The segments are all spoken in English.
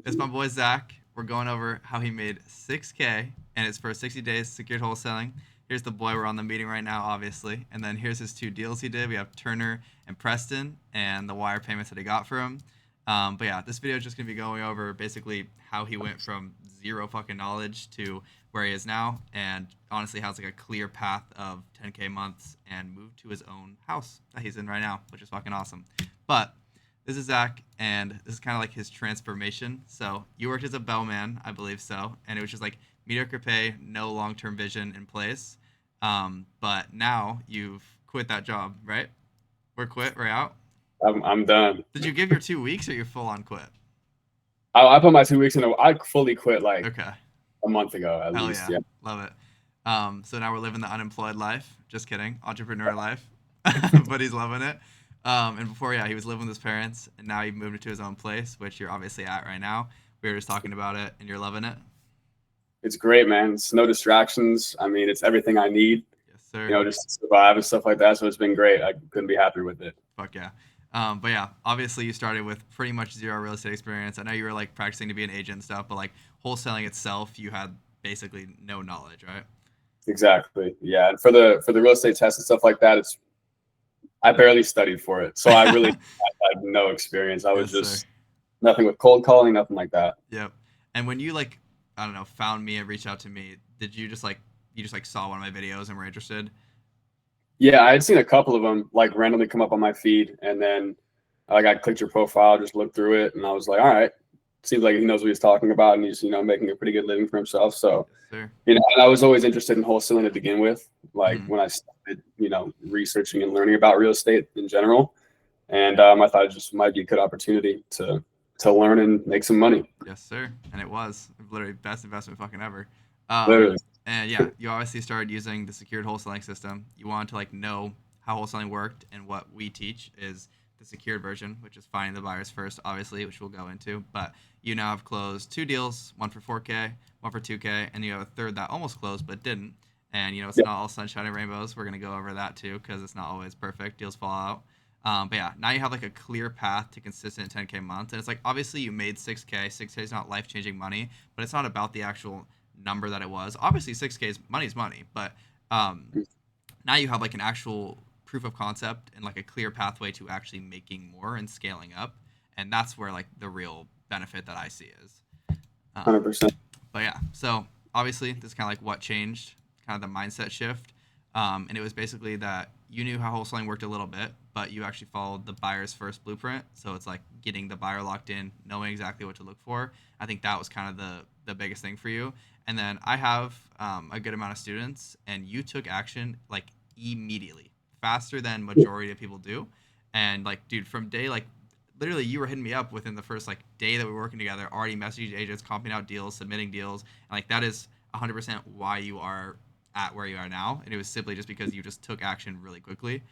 It's my boy Zach. We're going over how he made 6K, and it's for 60 days secured wholesaling. Here's the boy we're on the meeting right now, obviously. And then here's his two deals he did. We have Turner and Preston, and the wire payments that he got for him. But yeah, this video is just gonna be going over basically how he went from zero fucking knowledge to where he is now, and honestly has like a clear path of 10K months and moved to his own house that he's in right now, which is fucking awesome. But this is Zach, and this is kind of like his transformation. So you worked as a bellman, I believe so, and it was just like mediocre pay, no long-term vision in place. But now you've quit that job, right? We're quit. We're out. I'm done. Did you give your 2 weeks or you full on quit? I put my 2 weeks in. I fully quit like Okay. a month ago at Hell least. yeah. Yeah. Love it. So now we're living the unemployed life. Just kidding. Entrepreneur life. But he's loving it. And before, yeah, he was living with his parents, and now he moved into his own place, which you're obviously at right now. We were just talking about it, and you're loving it. It's great, man. It's no distractions. I mean, it's everything I need, Yes, sir. just to survive and stuff like that. So it's been great. I couldn't be happier with it. Fuck yeah. But yeah, obviously you started with pretty much zero real estate experience. I know you were like practicing to be an agent and stuff, but like wholesaling itself, you had basically no knowledge, right? Exactly. Yeah. And for the real estate test and stuff like that, I barely studied for it. So I really had no experience. I was Yes, sir. just nothing with cold calling, nothing like that. Yep. And when you like, I don't know, found me and reached out to me, did you just like saw one of my videos and were interested? Yeah, I had seen a couple of them like randomly come up on my feed, and then like I clicked your profile, just looked through it, and I was like, all right, seems like he knows what he's talking about, and he's making a pretty good living for himself. So Yes, sir. and I was always interested in wholesaling to begin with, like Hmm. when I started researching and learning about real estate in general, and I thought it just might be a good opportunity to learn and make some money. Yes, sir. And it was literally best investment fucking ever. Literally, And yeah, you obviously started using the secured wholesaling system. You wanted to like know how wholesaling worked, and what we teach is the secured version, which is finding the buyers first, obviously, which we'll go into. But you now have closed two deals, one for 4K, one for 2K, and you have a third that almost closed but didn't. And it's yeah, not all sunshine and rainbows. We're gonna go over that too because it's not always perfect. Deals fall out. But yeah, now you have like a clear path to consistent 10K months, and it's like obviously you made 6K. 6K is not life changing money, but it's not about the actual number that it was. Obviously, 6K is money, but um, now you have like an actual proof of concept and like a clear pathway to actually making more and scaling up, and that's where like the real benefit that I see is. 100%. But yeah, so obviously this is kind of like what changed, kind of the mindset shift, and it was basically that you knew how wholesaling worked a little bit, but you actually followed the buyer's first blueprint. So it's like getting the buyer locked in, knowing exactly what to look for. I think that was kind of the biggest thing for you. And then I have a good amount of students, and you took action like immediately, faster than majority of people do. And like, dude, from day like literally you were hitting me up within the first like day that we were working together, already messaging agents, comping out deals, submitting deals, and like that is 100% why you are at where you are now. And it was simply just because you just took action really quickly.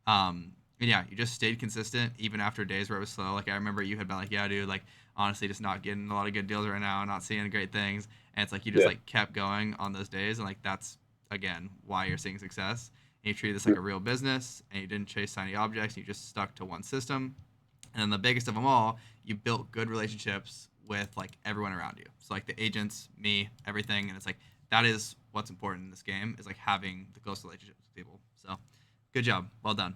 And yeah, you just stayed consistent even after days where it was slow. Like I remember you had been like, yeah, dude, like honestly, just not getting a lot of good deals right now, not seeing great things. And it's like you just Yeah. like kept going on those days, and like that's again why you're seeing success. And you treated this like a real business, and you didn't chase shiny objects. You just stuck to one system, and then the biggest of them all, you built good relationships with like everyone around you. So like the agents, me, everything, and it's like that is what's important in this game is like having the close relationships with people. So good job, well done.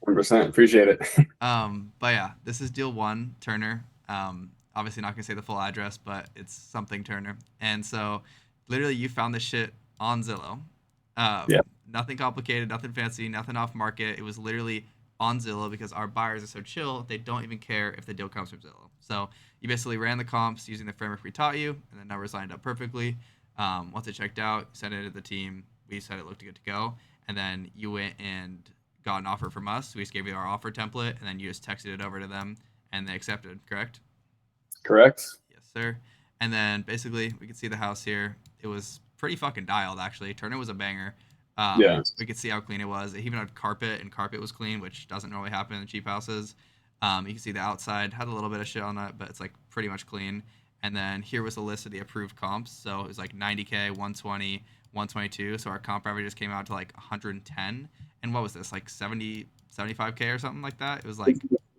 100%. Appreciate it. But yeah, this is deal one, Turner. Obviously not gonna say the full address, but it's something Turner. And so, literally, you found this shit on Zillow. Yeah. Nothing complicated, nothing fancy, nothing off market. It was literally on Zillow because our buyers are so chill; they don't even care if the deal comes from Zillow. So you basically ran the comps using the framework we taught you, and the numbers lined up perfectly. Once it checked out, sent it to the team. We said it looked good to go, and then you went and got an offer from us. We just gave you our offer template, and then you just texted it over to them, and they accepted. Correct? Correct. Yes, sir. And then basically, we could see the house here. It was pretty fucking dialed, actually. Turner was a banger. Yeah. We could see how clean it was. It even had carpet, and carpet was clean, which doesn't really happen in cheap houses. You can see the outside had a little bit of shit on that, but it's like pretty much clean. And then here was the list of the approved comps. So it was like 90K, 120, 122. So our comp averages came out to like 110. And what was this, like 70, 75K or something like that? It was like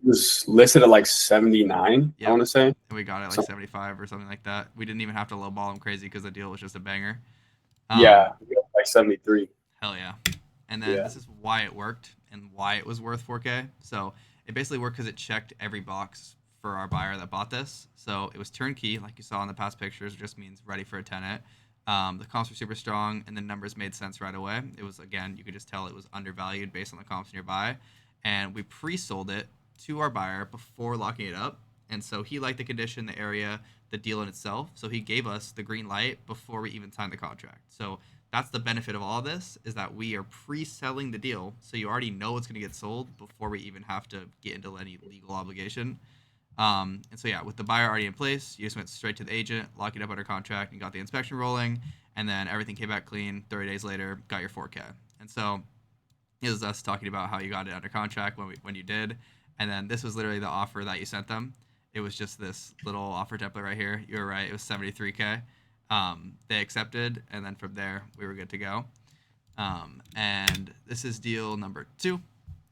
was listed at like 79, I Yep. want to say. And we got it like So 75 or something like that. We didn't even have to lowball him crazy because the deal was just a banger. yeah, Um, like 73. Hell yeah. And then Yeah. this is why it worked and why it was worth 4K. So it basically worked because it checked every box for our buyer that bought this. So it was turnkey, like you saw in the past pictures, just means ready for a tenant. The comps were super strong, and the numbers made sense right away. It was, again, you could just tell it was undervalued based on the comps nearby. And we pre-sold it to our buyer before locking it up. And so he liked the condition, the area, the deal in itself. So he gave us the green light before we even signed the contract. So that's the benefit of all of this, is that we are pre-selling the deal, so you already know it's going to get sold before we even have to get into any legal obligation. And so yeah, with the buyer already in place, you just went straight to the agent, locked it up under contract, and got the inspection rolling, and then everything came back clean. 30 days later, got your 4K. And so it was us talking about how you got it under contract when you did, and then this was literally the offer that you sent them. It was just this little offer template right here. You were right. It was 73K. They accepted, and then from there we were good to go. And this is deal number 2.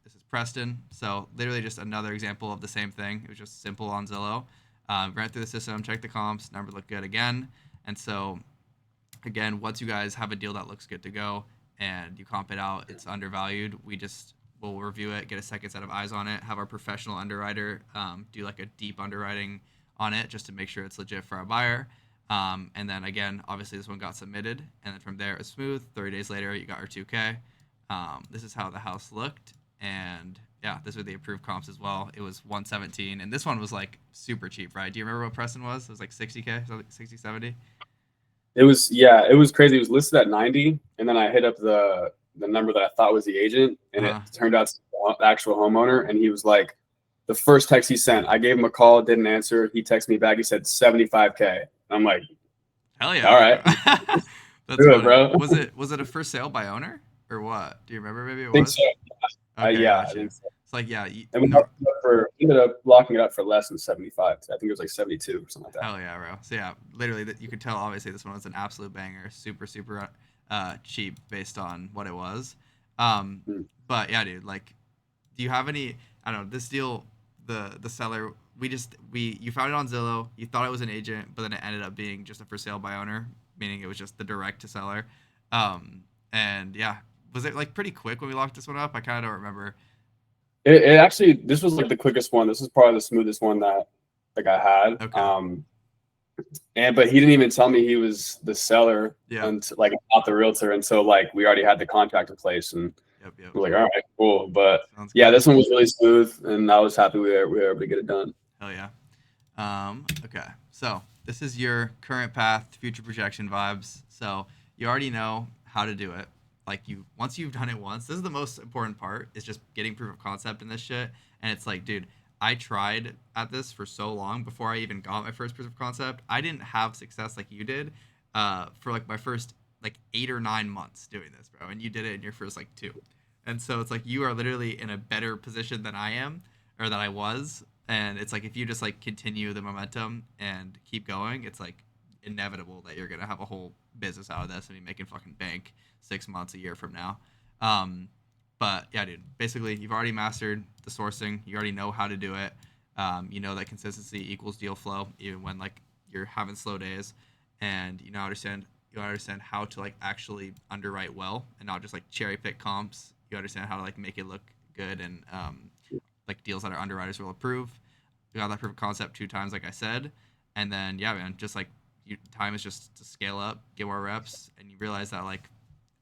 This is Preston. So literally just another example of the same thing. It was just simple on Zillow. Ran through the system, checked the comps, number looked good again. And so again, once you guys have a deal that looks good to go and you comp it out, it's undervalued, we just will review it, get a second set of eyes on it, have our professional underwriter do like a deep underwriting on it just to make sure it's legit for our buyer. And then again, obviously this one got submitted, and then from there it was smooth. 30 days later, you got our 2K. This is how the house looked, and yeah, this were the approved comps as well. It was 117, and this one was like super cheap, right? Do you remember what Preston was? It was like 60K, 60, 70. It was, yeah, it was crazy. It was listed at 90, and then I hit up the number that I thought was the agent, and it Uh-huh. turned out to be the actual homeowner. And he was like, the first text he sent, I gave him a call, didn't answer. He texted me back. He said 75K. I'm like, Hell yeah, all right, bro. That's do it, funny. bro. Was it a for sale by owner or what? Do you remember? Maybe it I think so. was. Okay, Yeah, I gotcha. think so. It's like, yeah, And no, we ended up locking it up for less than 75. I think it was like 72 or something like that. hell yeah, bro. So yeah, literally, you could tell. Obviously, this one was an absolute banger, super super cheap based on what it was. Um, Mm. but yeah, dude, like, do you have any? I don't know. This deal, the seller, we you found it on Zillow. You thought it was an agent, but then it ended up being just a for sale by owner, meaning it was just the direct to seller. And yeah, was it like pretty quick when we locked this one up? I kind of don't remember. It actually, this was like the quickest one. This is probably the smoothest one that like I had. Okay. But he didn't even tell me he was the seller Yeah. and like not the realtor until like we already had the contract in place, and Yep. Yep. we're like, all right, cool. But Sounds yeah, good. this one was really smooth, and I was happy we were able to get it done. Hell yeah. Okay. So this is your current path, future projection vibes. So you already know how to do it. Like once you've done it once, this is the most important part, is just getting proof of concept in this shit. And it's like, dude, I tried at this for so long before I even got my first proof of concept. I didn't have success like you did for like my first like 8 or 9 months doing this, bro. And you did it in your first like 2. And so it's like you are literally in a better position than I am, or that I was. And it's like if you just like continue the momentum and keep going, it's like inevitable that you're gonna have a whole business out of this and be making fucking bank 6 months, a year from now. Um, but yeah, dude, basically you've already mastered the sourcing. You already know how to do it. You know that consistency equals deal flow, even when like you're having slow days, and you understand how to like actually underwrite well and not just like cherry pick comps. You understand how to like make it look good, and like deals that our underwriters will approve. We got that proof of concept 2 times, like I said, and then yeah, man, just like time is just to scale up, get more reps, and you realize that like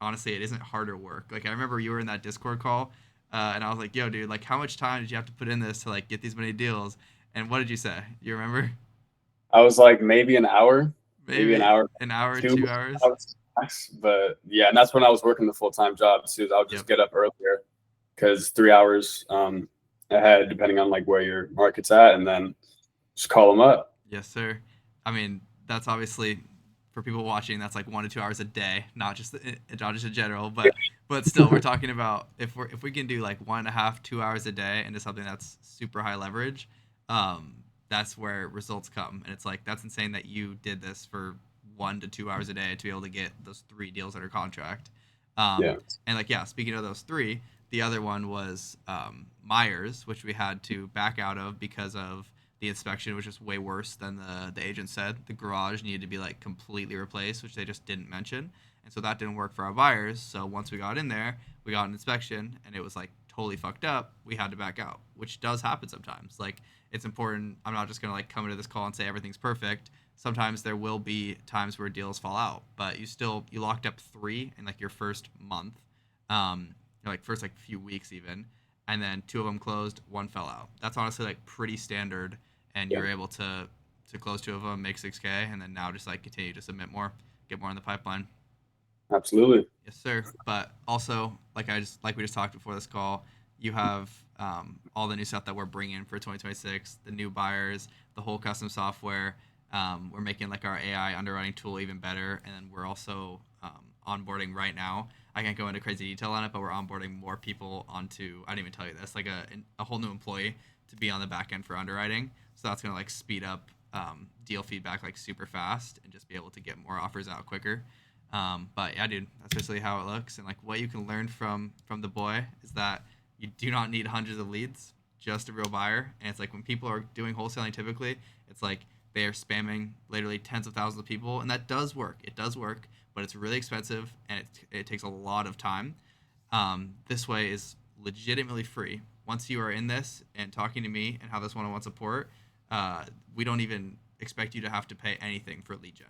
honestly, it isn't harder work. Like I remember you were in that Discord call, and I was like, "Yo, dude, like how much time did you have to put in this to like get these many deals?" And what did you say? You remember? I was like maybe an hour, maybe an Maybe hour, an hour, two 2 hours. hours max. But yeah, and that's when I was working the full-time job too. I would Yep. just get up earlier because 3 hours ahead, depending on like where your market's at, and then just call them up. Yes, sir. I mean, that's obviously for people watching. That's like 1 to 2 hours a day, not just in general, but still, we're talking about if we can do like 1.5, 2 hours a day into something that's super high leverage, that's where results come. And it's like that's insane that you did this for 1 to 2 hours a day to be able to get those 3 deals under contract. Yeah. And like yeah, speaking of those 3, the other one was Myers, which we had to back out of because of the inspection, which was way worse than the agent said. The garage needed to be like completely replaced, which they just didn't mention. And so that didn't work for our buyers. So once we got in there, we got an inspection and it was like totally fucked up. We had to back out, which does happen sometimes. Like it's important. I'm not just going to like come into this call and say everything's perfect. Sometimes there will be times where deals fall out, but you locked up 3 in like your first month, like first like few weeks even, and then 2 of them closed, 1 fell out. That's honestly like pretty standard, and Yeah. you're able to close 2 of them, make 6K, and then now just like continue to submit more, get more in the pipeline. Absolutely. Yes, sir. But also, like we just talked before this call, you have all the new stuff that we're bringing for 2026, the new buyers, the whole custom software. We're making like our AI underwriting tool even better, and then we're also onboarding right now. I can't go into crazy detail on it, but we're onboarding more people onto. I didn't even tell you this, like a whole new employee to be on the back end for underwriting. So that's gonna like speed up deal feedback like super fast and just be able to get more offers out quicker. But yeah, dude, that's basically how it looks. And like what you can learn from the boy is that you do not need hundreds of leads, just a real buyer. And it's like when people are doing wholesaling, typically, it's like they are spamming literally tens of thousands of people, and that does work. It does work, but it's really expensive and it takes a lot of time. This way is legitimately free. Once you are in this and talking to me and have this one-on-one support, we don't even expect you to have to pay anything for lead gen.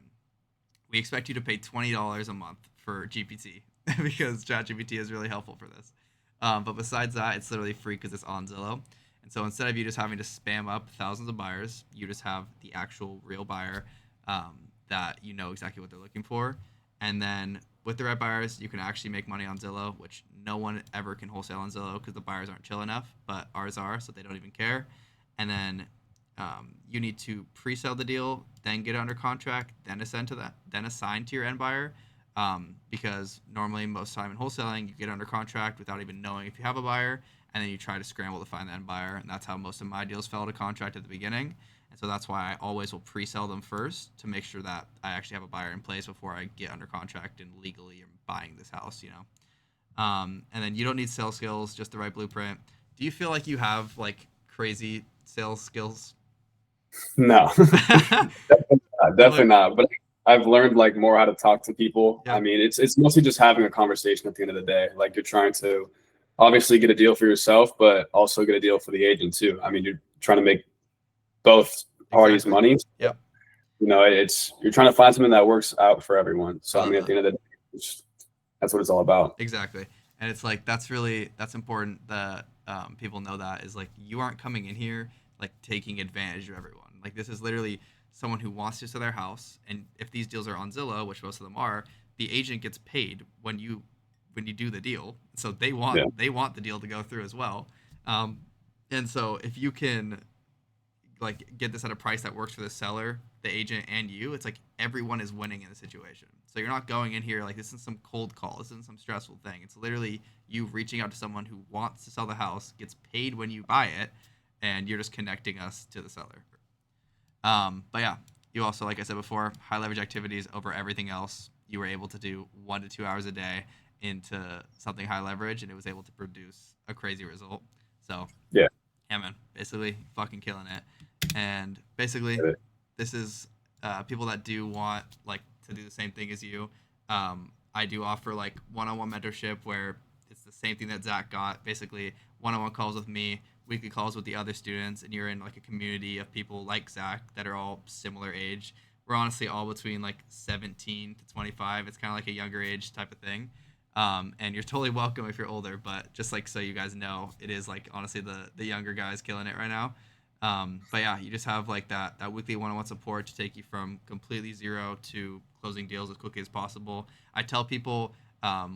We expect you to pay $20 a month for GPT because ChatGPT is really helpful for this. But besides that, it's literally free because it's on Zillow. And so instead of you just having to spam up thousands of buyers, you just have the actual real buyer that you know exactly what they're looking for. And then with the right buyers, you can actually make money on Zillow, which no one ever can wholesale on Zillow because the buyers aren't chill enough, but ours are, so they don't even care. And then you need to pre-sell the deal, then get it under contract, then assign to your end buyer. Because normally most time in wholesaling, you get under contract without even knowing if you have a buyer, and then you try to scramble to find the end buyer, and that's how most of my deals fell to contract at the beginning. And so that's why I always will pre-sell them first to make sure that I actually have a buyer in place before I get under contract and legally am buying this house, you know. And then you don't need sales skills, just the right blueprint. Do you feel like you have like crazy sales skills? No, definitely Like, not. But I've learned like more how to talk to people. I yeah, mean, it's mostly just having a conversation at the end of the day. Like you're trying to obviously get a deal for yourself, but also get a deal for the agent too. I mean, you're trying to make both parties exactly. money. So, Yep. you know, it's you're trying to find something that works out for everyone. I So I love mean, at that. the end of the day, that's what it's all about. Exactly. And it's like that's important that people know that is like you aren't coming in here like taking advantage of everyone. Like this is literally someone who wants to sell their house, and if these deals are on Zillow, which most of them are, the agent gets paid when you do the deal. So Yeah, they want the deal to go through as well. Um, and so if you can like get this at a price that works for the seller, the agent, and you, it's like everyone is winning in the situation. So you're not going in here like this isn't some cold call, this isn't some stressful thing. It's literally you reaching out to someone who wants to sell the house, gets paid when you buy it, and you're just connecting us to the seller. But yeah, you also, like I said before, high leverage activities over everything else. You were able to do 1 to 2 hours a day into something high leverage, and it was able to produce a crazy result. So yeah, yeah, man, basically fucking killing it. And basically, get it. this is people that do want like to do the same thing as you. I do offer like one-on-one mentorship where it's the same thing that Zach got. Basically, one-on-one calls with me, weekly calls with the other students, and you're in like a community of people like Zach that are all similar age. We're honestly all between like 17 to 25. It's kind of like a younger age type of thing. And you're totally welcome if you're older, but just like so you guys know, it is like honestly the younger guys killing it right now. But yeah, you just have like that weekly one-on-one support to take you from completely zero to closing deals as quickly as possible. I tell people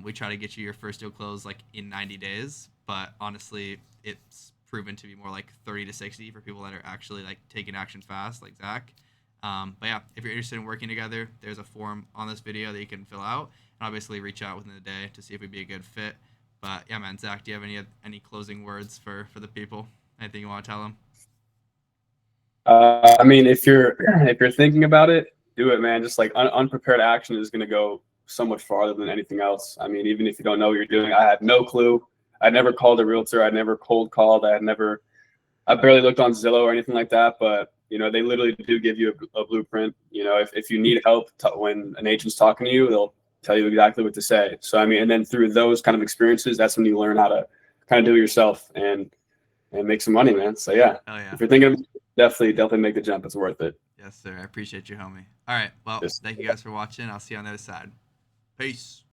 we try to get you your first deal closed like in 90 days, but honestly, it's proven to be more like 30 to 60 for people that are actually like taking action fast, like Zach. But yeah, if you're interested in working together, there's a form on this video that you can fill out, and obviously reach out within the day to see if we'd be a good fit. But yeah, man, Zach, do you have any closing words for the people? Anything you want to tell them? I mean, if you're if you're thinking about it, do it, man. Just like unprepared action is going to go so much farther than anything else. I mean, even if you don't know what you're doing, I had no clue. I never called a realtor. I never cold called. I barely looked on Zillow or anything like that. But they literally do give you a blueprint. If you need help when an agent's talking to you, they'll tell you exactly what to say. So I mean, and then through those kind of experiences, that's when you learn how to kind of do it yourself and make some money, man. So yeah, if you're thinking, definitely make the jump. It's worth it. Yes, sir. I appreciate you, homie. All right. Well, thank you guys for watching. I'll see you on the other side. Peace.